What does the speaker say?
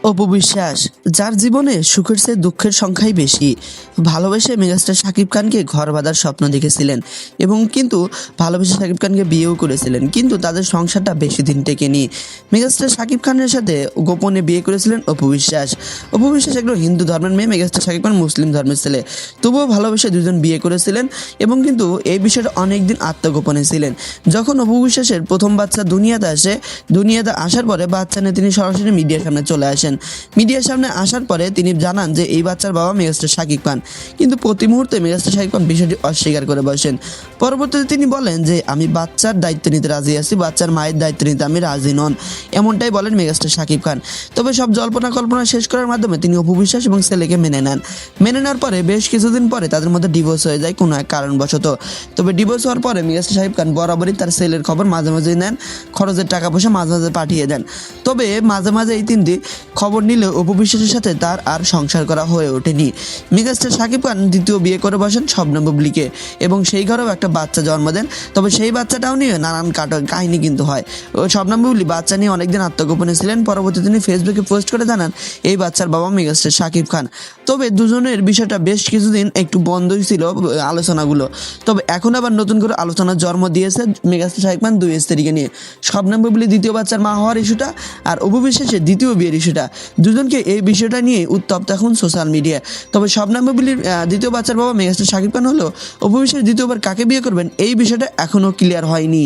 অপু বিশ্বাস, যার জীবনে সুখের চেয়ে দুঃখের সংখ্যাই বেশি, ভালোবেসে মেগাস্টার শাকিব খানকে ঘর বাঁধার স্বপ্ন দেখেছিলেন এবং কিন্তু ভালোবেসে শাকিব খানকে বিয়েও করেছিলেন, কিন্তু তাদের সংসারটা বেশি দিন টেকেনি। মেগাস্টার শাকিব খানের সাথে গোপনে বিয়ে করেছিলেন অপু বিশ্বাস। অপু বিশ্বাস একজন হিন্দু ধর্মের মেয়ে, মেগাস্টার শাকিব খান মুসলিম ধর্মের ছেলে, তবুও ভালোবেসে দুজন বিয়ে করেছিলেন এবং কিন্তু এই বিষয়টা অনেকদিন আত্মগোপনে ছিলেন। যখন অপু বিশ্বাসের প্রথম বাচ্চা দুনিয়াতে আসে, দুনিয়াতে আসার পরে বাচ্চা নিয়ে তিনি সরাসরি মিডিয়ার সামনে চলে আসেন। মিডিয়ার সামনে আসার পরে তিনি জানান যে এই বাচ্চার বাবা মেগাস্টার শাকিব খান, কিন্তু প্রতি মুহূর্তে মেগাস্টার শাকিব খান বিষয়টি অস্বীকার করে বসেন। পরবর্তীতে তিনি বলেন যে আমি বাচ্চার দায়িত্ব নিতে রাজি আছি, বাচ্চার মায়ের দায়িত্ব নিতে আমি রাজি নন, এমনটাই বলেন মেগাস্টার শাকিব খান। তবে সব জল্পনা কল্পনা শেষ করার মাধ্যমে তিনি অপু বিশ্বাস এবং ছেলেকে মেনে নেন। মেনে নেওয়ার পরে বেশ কিছুদিন পরে তাদের মধ্যে ডিভোর্স হয়ে যায় কোনো এক কারণবশত। তবে ডিভোর্স হওয়ার পরে মেগাস্টার শাকিব খান বরাবরই তার ছেলের খবর মাঝে মাঝে নেন, খরচের টাকা পয়সা মাঝে মাঝে পাঠিয়ে দেন। তবে মাঝে মাঝে এই তিনটি খবর নিলেও অপু বিশ্বাসের সাথে তার আর সংসার করা হয়ে ওঠেনি। মেগাস্টার শাকিব খান দ্বিতীয় বিয়ে করে বসেন শবনম বুবলিকে এবং সেই ঘরেও একটা বাচ্চা জন্ম দেন। তবে সেই বাচ্চাটাও নিয়ে নানান কাহিনী কিন্তু হয়। শবনম বুবলি বাচ্চা নিয়ে অনেকদিন আত্মগোপনে ছিলেন, পরবর্তীতে তিনি ফেসবুকে পোস্ট করে জানান এই বাচ্চার বাবা মেগাস্টার শাকিব খান। তবে দুজনের বিষয়টা বেশ কিছুদিন একটু বন্ধই ছিল আলোচনাগুলো। তবে এখন আবার নতুন করে আলোচনার জন্ম দিয়েছে মেগাস্টার শাকিব খান দুই স্ত্রীকে নিয়ে। শবনম বুবলি দ্বিতীয় বাচ্চার মা হওয়ার ইস্যুটা আর অপু বিশ্বাসের দ্বিতীয় বিয়ের ইস্যুটা, দুজনকে এই বিষয়টা নিয়ে উত্তপ্ত এখন সোশ্যাল মিডিয়ায়। তবে শবনম বুবলির দ্বিতীয় বাচ্চার বাবা মেগাস্টার শাকিব খান হলো, অপু বিশ্বাস দ্বিতীয়বার কাকে বিয়ে করবেন এই বিষয়টা এখনও ক্লিয়ার হয়নি।